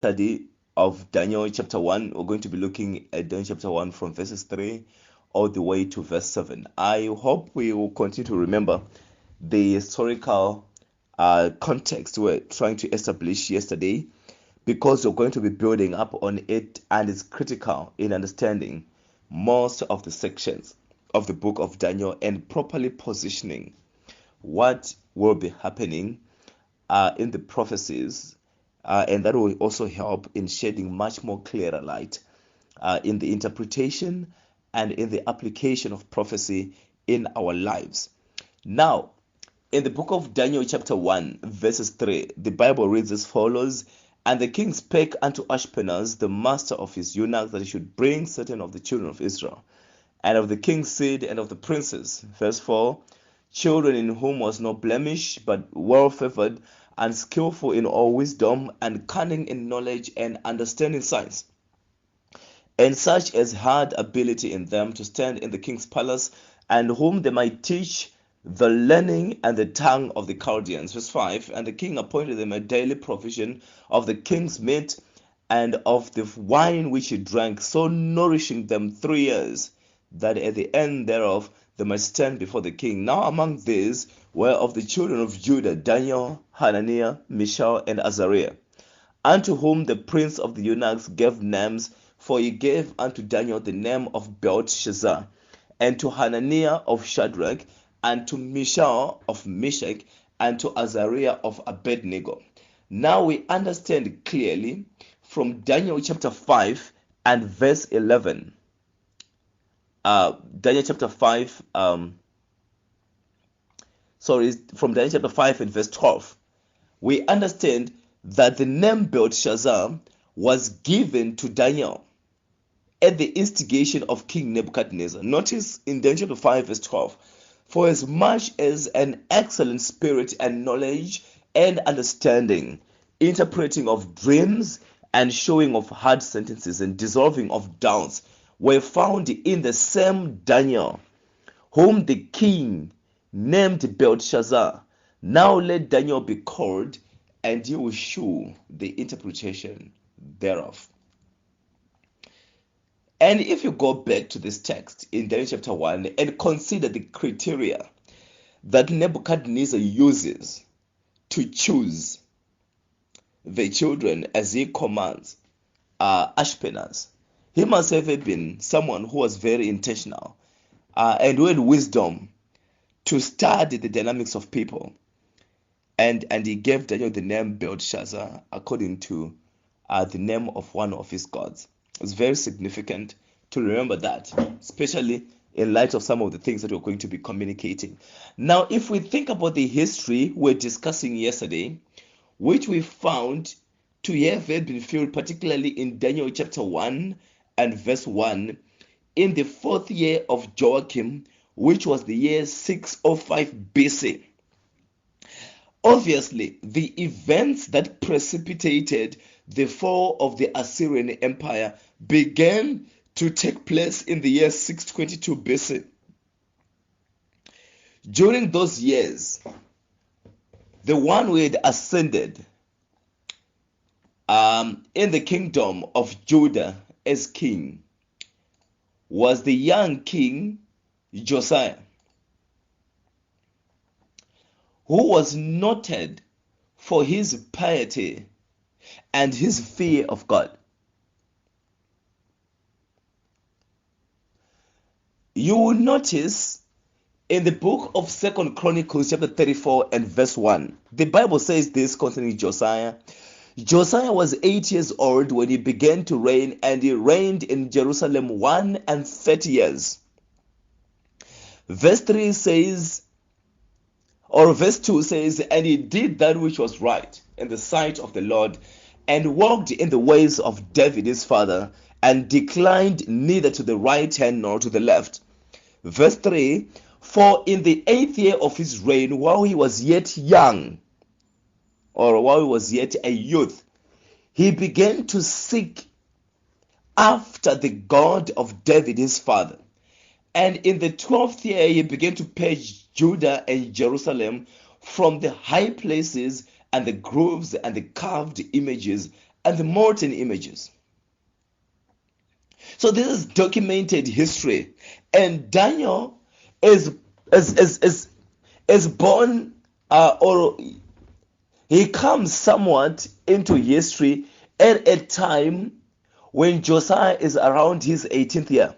study of Daniel chapter 1. We're going to be looking at Daniel chapter 1 from verses 3 all the way to verse 7. I hope we will continue to remember the historical context we're trying to establish yesterday, because we're going to be building up on it, and it's critical in understanding most of the sections of the book of Daniel and properly positioning what will be happening in the prophecies, and that will also help in shedding much more clearer light in the interpretation and in the application of prophecy in our lives. Now, in the book of Daniel, chapter 1, verses 3, the Bible reads as follows: And the king spake unto Ashpenaz, the master of his eunuchs, that he should bring certain of the children of Israel, and of the king's seed, and of the princes. Verse 4: Children in whom was no blemish, but well favored, and skillful in all wisdom, and cunning in knowledge, and understanding science, and such as had ability in them to stand in the king's palace, and whom they might teach the learning and the tongue of the Chaldeans. Verse 5: And the king appointed them a daily provision of the king's meat and of the wine which he drank, so nourishing them 3 years, that at the end thereof they might stand before the king. Now among these were of the children of Judah Daniel, Hananiah, Mishael, and Azariah, unto whom the prince of the eunuchs gave names, for he gave unto Daniel the name of Belteshazzar, and to Hananiah of Shadrach, and to Mishael of Meshach, and to Azariah of Abednego. Now we understand clearly from Daniel chapter 5 and verse 11. Daniel chapter 5, from Daniel chapter 5 and verse 12. We understand that the name Belteshazzar was given to Daniel at the instigation of King Nebuchadnezzar. Notice in Daniel chapter 5 verse 12, for as much as an excellent spirit and knowledge and understanding, interpreting of dreams and showing of hard sentences and dissolving of doubts were found in the same Daniel, whom the king named Belteshazzar. Now let Daniel be called, and he will shew the interpretation thereof. And if you go back to this text in Daniel chapter 1 and consider the criteria that Nebuchadnezzar uses to choose the children as he commands Ashpenaz, he must have been someone who was very intentional and who had wisdom to study the dynamics of people. And he gave Daniel the name Belteshazzar according to the name of one of his gods. It's very significant to remember that, especially in light of some of the things that we're going to be communicating. Now, if we think about the history we're discussing yesterday, which we found to have been filled particularly in Daniel chapter 1 and verse 1, in the 4th year of Joachim, which was the year 605 BC. Obviously, the events that precipitated the fall of the Assyrian Empire began to take place in the year 622 BC. During those years, the one who had ascended in the kingdom of Judah as king was the young king Josiah, who was noted for his piety and his fear of God. You will notice in the book of 2 Chronicles chapter 34 and verse 1, the Bible says this concerning Josiah. Josiah was 8 years old when he began to reign, and he reigned in Jerusalem 31 years. Verse 3 says, or verse 2 says, and he did that which was right in the sight of the Lord, and walked in the ways of David his father, and declined neither to the right hand nor to the left. Verse 3, for in the 8th year of his reign, while he was yet young, or while he was yet a youth, he began to seek after the God of David his father. And in the 12th year, he began to purge Judah and Jerusalem from the high places and the groves and the carved images and the molten images. So this is documented history, and Daniel is is born or he comes somewhat into history at a time when Josiah is around his 18th year.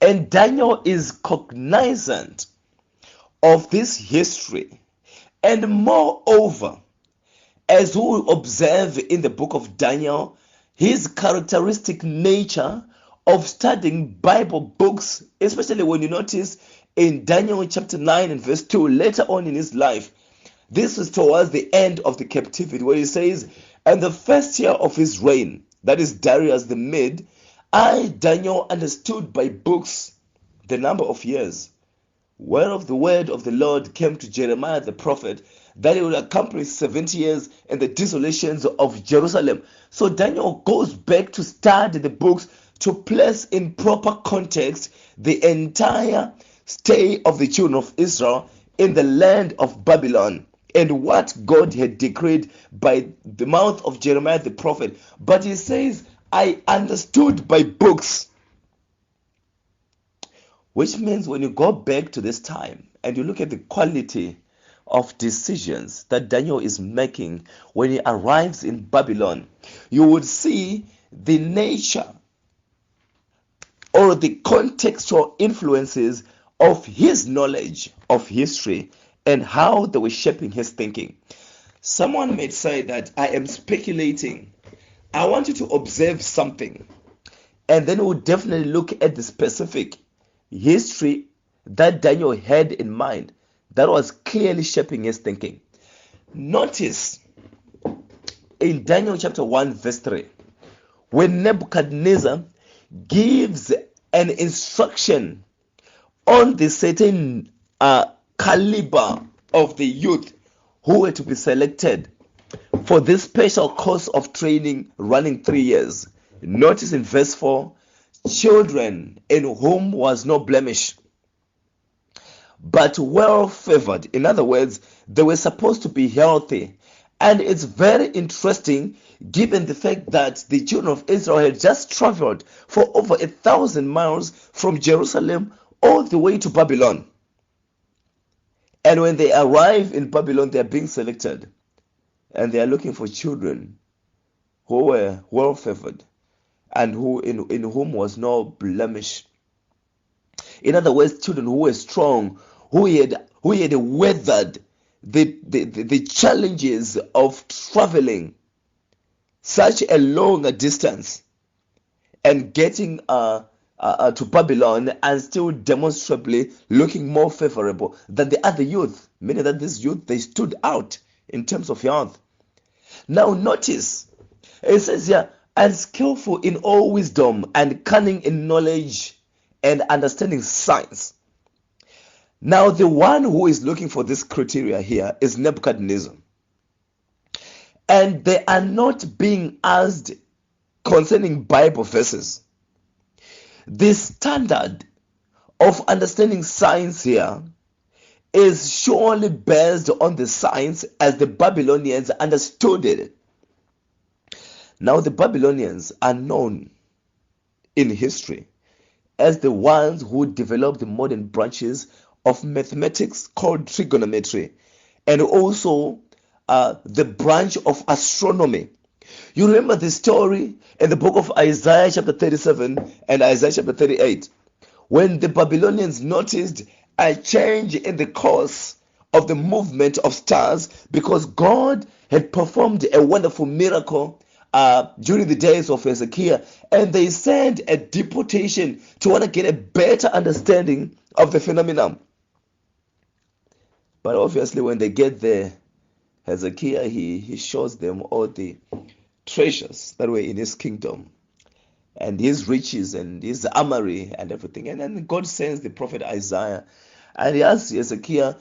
And Daniel is cognizant of this history. And moreover, as we will observe in the book of Daniel, his characteristic nature of studying Bible books, especially when you notice in Daniel chapter 9 and verse 2, later on in his life, this is towards the end of the captivity, where he says, "And the first year of his reign, that is Darius the Mede, I, Daniel, understood by books the number of years, whereof the word of the Lord came to Jeremiah the prophet, that he would accomplish 70 years in the desolations of Jerusalem." So Daniel goes back to study the books to place in proper context the entire stay of the children of Israel in the land of Babylon and what God had decreed by the mouth of Jeremiah the prophet. But he says, I understood by books. Which means when you go back to this time and you look at the quality of decisions that Daniel is making when he arrives in Babylon, you would see the nature or the contextual influences of his knowledge of history and how they were shaping his thinking. Someone may say that I am speculating. I want you to observe something, and then we'll definitely look at the specific history that Daniel had in mind that was clearly shaping his thinking. Notice in Daniel chapter 1 verse 3, when Nebuchadnezzar gives an instruction on the certain caliber of the youth who were to be selected for this special course of training running 3 years. Notice in verse 4, children in whom was no blemish, but well favored. In other words, they were supposed to be healthy. And it's very interesting given the fact that the children of Israel had just traveled for over 1,000 miles from Jerusalem all the way to Babylon. And when they arrive in Babylon, they are being selected. And they are looking for children who were well favored and who in whom was no blemish. In other words, children who were strong, who had weathered the challenges of traveling such a long distance and getting to Babylon and still demonstrably looking more favorable than the other youth, meaning that this youth, they stood out in terms of health. Now notice, it says here, and skillful in all wisdom and cunning in knowledge and understanding science. Now the one who is looking for this criteria here is Nebuchadnezzar. And they are not being asked concerning Bible verses. The standard of understanding science here is surely based on the science as the Babylonians understood it. Now the Babylonians are known in history as the ones who developed the modern branches of mathematics called trigonometry, and also the branch of astronomy. You remember the story in the book of Isaiah chapter 37 and Isaiah chapter 38, when the Babylonians noticed a change in the course of the movement of stars because God had performed a wonderful miracle during the days of Hezekiah, and they sent a deputation to want to get a better understanding of the phenomenon. But obviously when they get there, Hezekiah, he shows them all the treasures that were in his kingdom and his riches and his armory and everything. And then God sends the prophet Isaiah and he asks Hezekiah,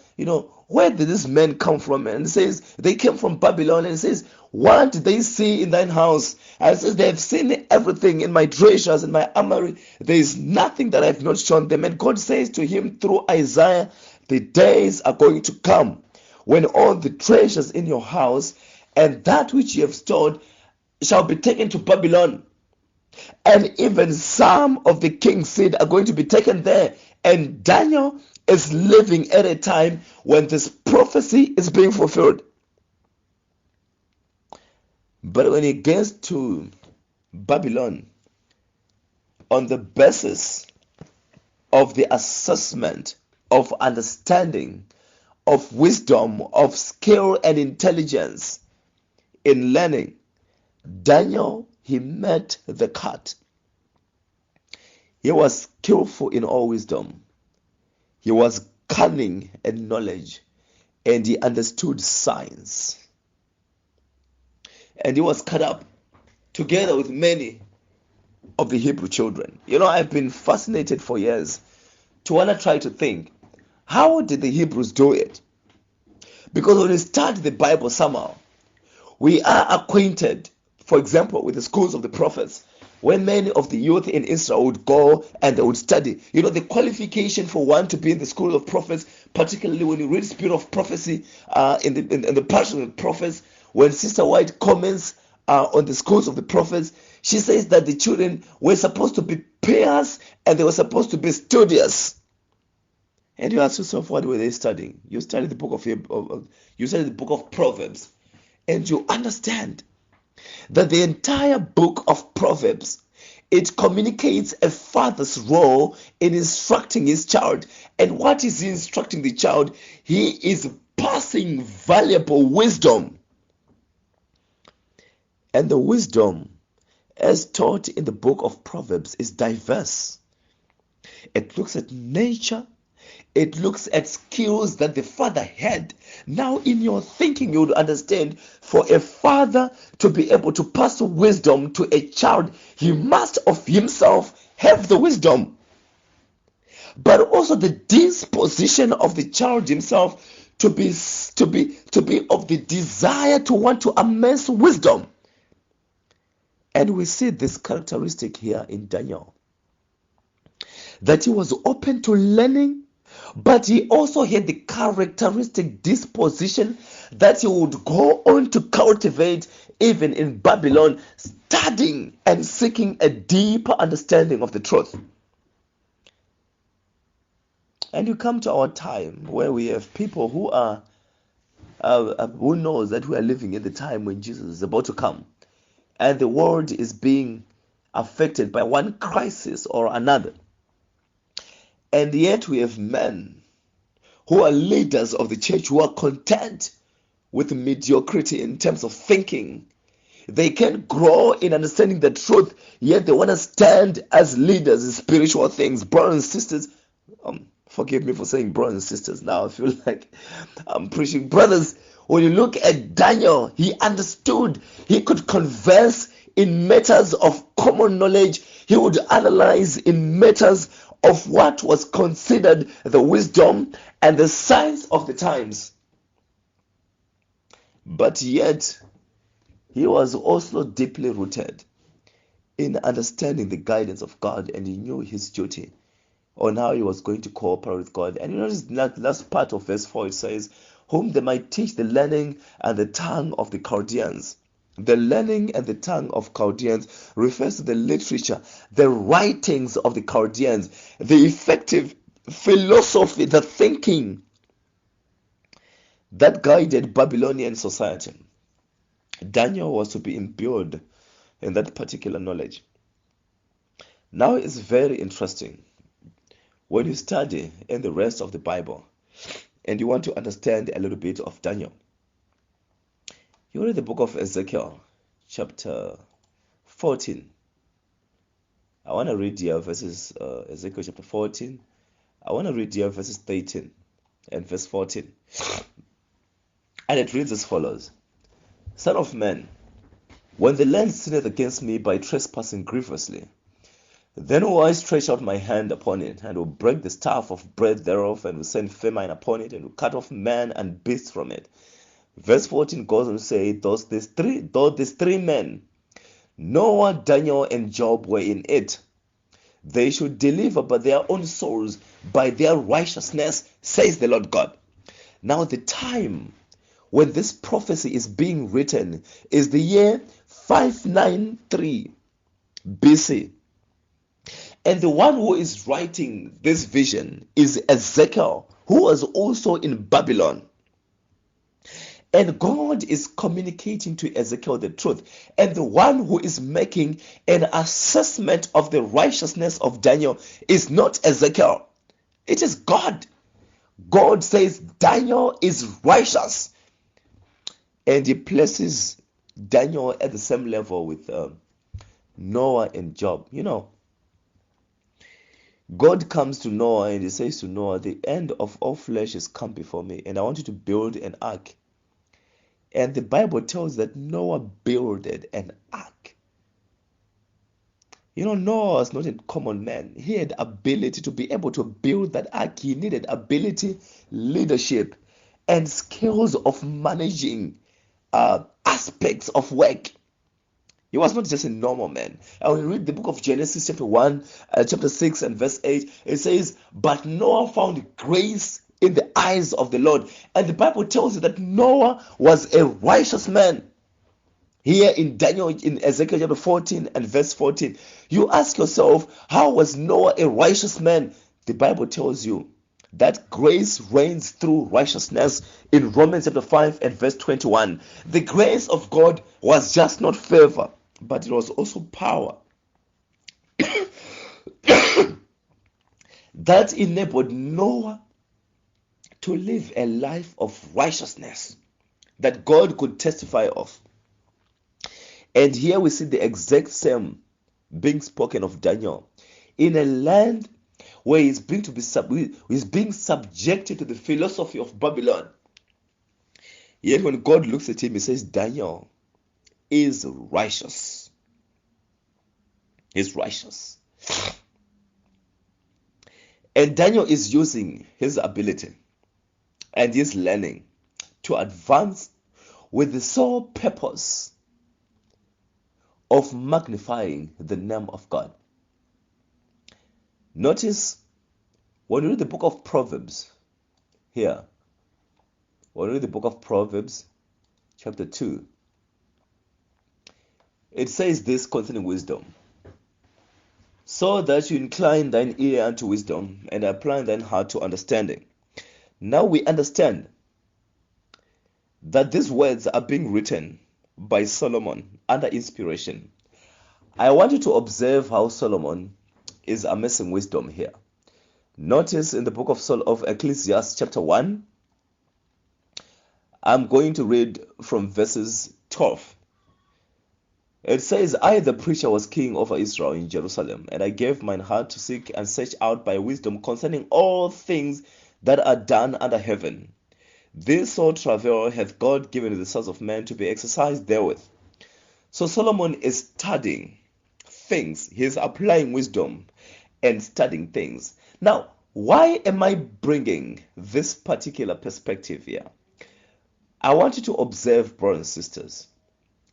where did this men come from? And he says, they came from Babylon. And he says, what did they see in thine house? And he says, they have seen everything in my treasures and my armory. There is nothing that I have not shown them. And God says to him through Isaiah, the days are going to come when all the treasures in your house and that which you have stored shall be taken to Babylon. And even some of the king's seed are going to be taken there. And Daniel is living at a time when this prophecy is being fulfilled. But when he gets to Babylon, on the basis of the assessment of understanding, of wisdom, of skill and intelligence in learning, Daniel, he met the cut. He was skillful in all wisdom. He was cunning in knowledge, and he understood science. And he was cut up together with many of the Hebrew children. I've been fascinated for years to want to try to think, how did the Hebrews do it? Because when we study the Bible somehow, we are acquainted, for example, with the schools of the prophets. When many of the youth in Israel would go and they would study, the qualification for one to be in the school of prophets, particularly when you read Spirit of Prophecy in the Passion of the Prophets, when Sister White comments on the schools of the prophets, she says that the children were supposed to be pious and they were supposed to be studious. And you ask yourself, what were they studying? You study the book of Proverbs, and you understand that the entire book of Proverbs, it communicates a father's role in instructing his child. And what is he instructing the child? He is passing valuable wisdom. And the wisdom, as taught in the book of Proverbs, is diverse. It looks at nature. It looks at skills that the father had. Now, in your thinking, you would understand, for a father to be able to pass wisdom to a child, he must of himself have the wisdom. But also the disposition of the child himself to be of the desire to want to amass wisdom. And we see this characteristic here in Daniel, that he was open to learning, but he also had the characteristic disposition that he would go on to cultivate even in Babylon, studying and seeking a deeper understanding of the truth. And you come to our time where we have people who knows that we are living in the time when Jesus is about to come, and the world is being affected by one crisis or another. And yet we have men who are leaders of the church who are content with mediocrity in terms of thinking. They can grow in understanding the truth, yet they want to stand as leaders in spiritual things. Brothers and sisters, forgive me for saying brothers and sisters now. I feel like I'm preaching. Brothers, when you look at Daniel, he understood. He could converse in matters of common knowledge. He would analyze in matters of what was considered the wisdom and the science of the times. But yet, he was also deeply rooted in understanding the guidance of God, and he knew his duty on how he was going to cooperate with God. And you notice that last part of verse 4, it says, whom they might teach the learning and the tongue of the Chaldeans. The learning and the tongue of Chaldeans refers to the literature, the writings of the Chaldeans, the effective philosophy, the thinking that guided Babylonian society. Daniel was to be imbued in that particular knowledge. Now it's very interesting when you study in the rest of the Bible and you want to understand a little bit of Daniel. You read the book of Ezekiel, chapter 14. I want to read here verses, Ezekiel chapter 14. I want to read here verses 13 and verse 14. And it reads as follows. Son of man, when the land sinneth against me by trespassing grievously, then will I stretch out my hand upon it, and will break the staff of bread thereof, and will send famine upon it, and will cut off man and beast from it. Verse 14 goes on to say, though these three men, Noah, Daniel, and Job, were in it, they should deliver but their own souls by their righteousness, says the Lord God. Now the time when this prophecy is being written is the year 593 BC. And the one who is writing this vision is Ezekiel, who was also in Babylon. And God is communicating to Ezekiel the truth. And the one who is making an assessment of the righteousness of Daniel is not Ezekiel, it is God. God says Daniel is righteous. And he places Daniel at the same level with Noah and Job. You know, God comes to Noah and he says to Noah, the end of all flesh is come before me, and I want you to build an ark. And the Bible tells that Noah builded an ark. You know, Noah was not a common man. He had ability to be able to build that ark. He needed ability, leadership, and skills of managing aspects of work. He was not just a normal man. And when you read the book of Genesis chapter 1, chapter 6 and verse 8, it says, but Noah found grace in the eyes of the Lord. And the Bible tells you that Noah was a righteous man. Here in Daniel, in Ezekiel chapter 14 and verse 14, you ask yourself, how was Noah a righteous man? The Bible tells you that grace reigns through righteousness in Romans chapter 5 and verse 21. The grace of God was just not favor, but it was also power that enabled Noah to live a life of righteousness that God could testify of. And here we see the exact same being spoken of Daniel in a land where he's being subjected to the philosophy of Babylon. Yet when God looks at him, he says, Daniel is righteous. He's righteous. And Daniel is using his ability and his learning to advance with the sole purpose of magnifying the name of God. Notice when you read the book of Proverbs here, when you read the book of Proverbs chapter 2, it says this concerning wisdom. So that you incline thine ear unto wisdom, and apply thine heart to understanding. Now we understand that these words are being written by Solomon under inspiration. I want you to observe how Solomon is amassing wisdom here. Notice in the book of Ecclesiastes chapter 1, I'm going to read from verses 12. It says, I, the preacher, was king over Israel in Jerusalem, and I gave mine heart to seek and search out by wisdom concerning all things that are done under heaven. This sole travail hath God given to the sons of men to be exercised therewith. So Solomon is studying things. He is applying wisdom and studying things. Now, why am I bringing this particular perspective here? I want you to observe, brothers and sisters.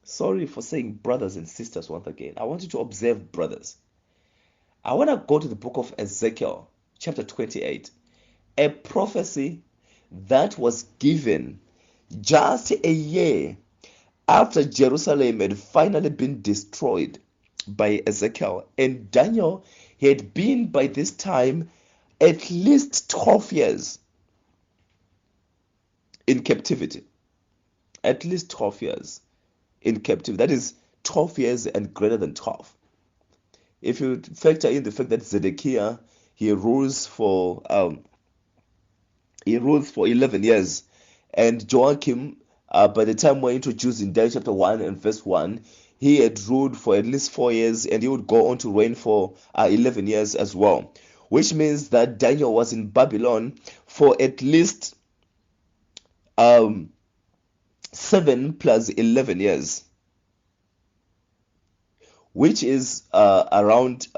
Sorry for saying brothers and sisters once again. I want you to observe brothers. I want to go to the book of Ezekiel, chapter 28, a prophecy that was given just a year after Jerusalem had finally been destroyed by Ezekiel. And Daniel had been by this time at least 12 years in captivity. At least 12 years in captivity. That is 12 years and greater than 12. If you factor in the fact that Zedekiah, he rules for 11 years, and Joachim, by the time we're introduced in Daniel chapter 1 and verse 1, he had ruled for at least 4 years, and he would go on to reign for 11 years as well, which means that Daniel was in Babylon for at least 7 plus 11 years, which is around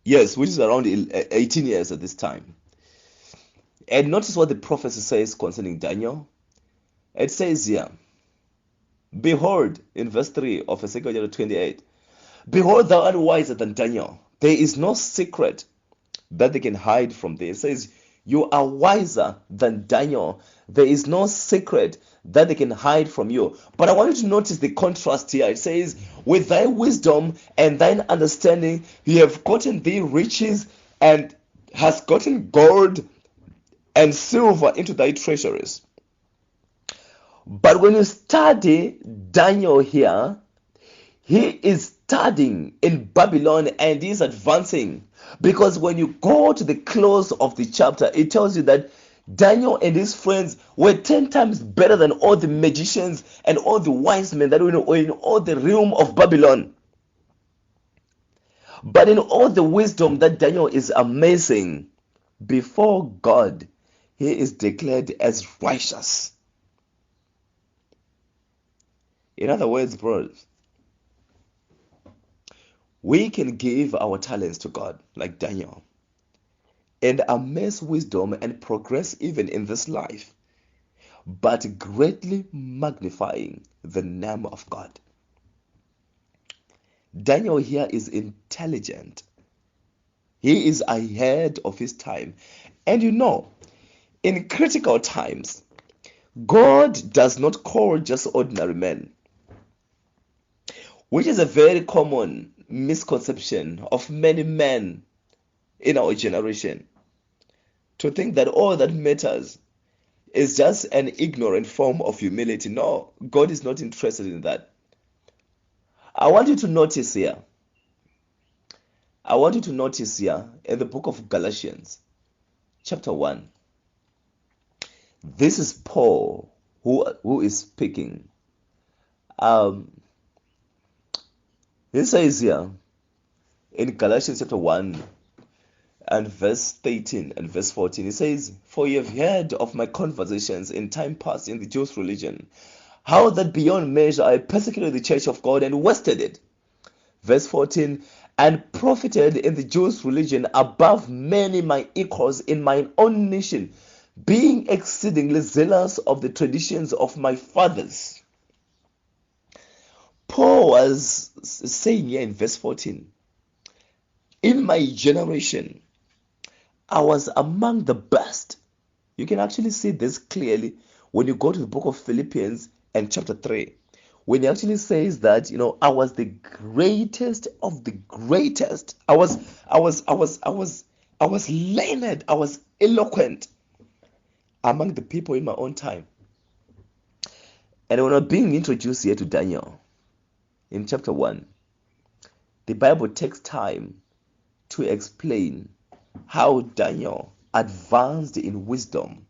18 years at this time. And notice what the prophecy says concerning Daniel. It says here, behold, in verse 3 of Ezekiel chapter 28, behold, thou art wiser than Daniel. There is no secret that they can hide from thee. It says, You are wiser than Daniel. There is no secret that they can hide from you. But I want you to notice the contrast here. It says, with thy wisdom and thine understanding, you have gotten thee riches and has gotten gold and silver into thy treasuries. But when you study Daniel here, he is studying in Babylon and he's advancing. Because when you go to the close of the chapter, it tells you that Daniel and his friends were 10 times better than all the magicians and all the wise men that were in all the realm of Babylon. But in all the wisdom that Daniel is amazing, before God, he is declared as righteous. In other words, brothers, we can give our talents to God like Daniel and amass wisdom and progress even in this life, but greatly magnifying the name of God. Daniel here is intelligent. He is ahead of his time. And you know, in critical times, God does not call just ordinary men, which is a very common misconception of many men in our generation, to think that all that matters is just an ignorant form of humility. No, God is not interested in that. I want you to notice here in the book of Galatians, chapter 1. This is Paul who is speaking. He says here in Galatians chapter 1 and verse 13 and verse 14, he says, for you have heard of my conversations in time past in the Jewish religion, how that beyond measure I persecuted the church of God and wasted it. Verse 14, and profited in the Jewish religion above many my equals in mine own nation, being exceedingly zealous of the traditions of my fathers. Paul was saying here in verse 14, in my generation, I was among the best. You can actually see this clearly when you go to the book of Philippians and chapter 3. When he actually says that, I was the greatest of the greatest. I was learned, I was eloquent among the people in my own time. And when I'm being introduced here to Daniel in chapter 1, the Bible takes time to explain how Daniel advanced in wisdom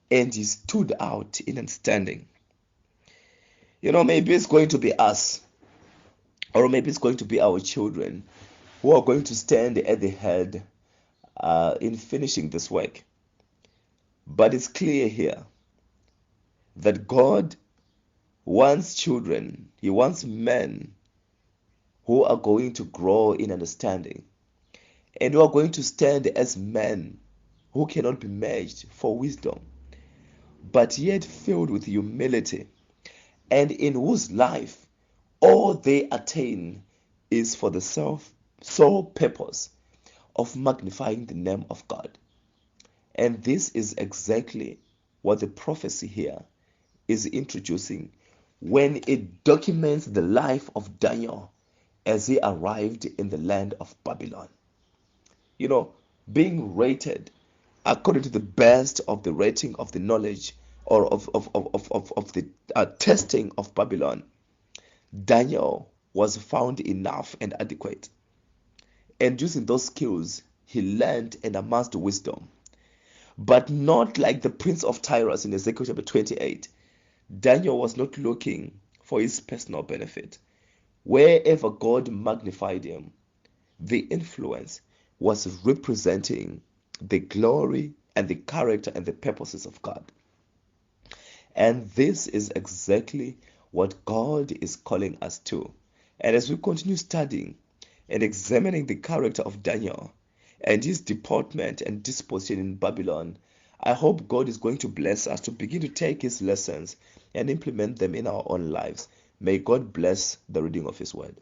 and he stood out in understanding. Maybe it's going to be us, or maybe it's going to be our children who are going to stand at the head in finishing this work. But it's clear here that God wants children, He wants men who are going to grow in understanding and who are going to stand as men who cannot be matched for wisdom, but yet filled with humility, and in whose life all they attain is for the sole purpose of magnifying the name of God. And this is exactly what the prophecy here is introducing when it documents the life of Daniel as he arrived in the land of Babylon. Being rated according to the best of the rating of the knowledge or of the testing of Babylon, Daniel was found enough and adequate. And using those skills, he learned and amassed wisdom. But not like the prince of Tyrus in Ezekiel chapter 28. Daniel was not looking for his personal benefit. Wherever God magnified him, the influence was representing the glory and the character and the purposes of God. And this is exactly what God is calling us to. And as we continue studying and examining the character of Daniel and his deportment and disposition in Babylon, I hope God is going to bless us to begin to take his lessons and implement them in our own lives. May God bless the reading of his word.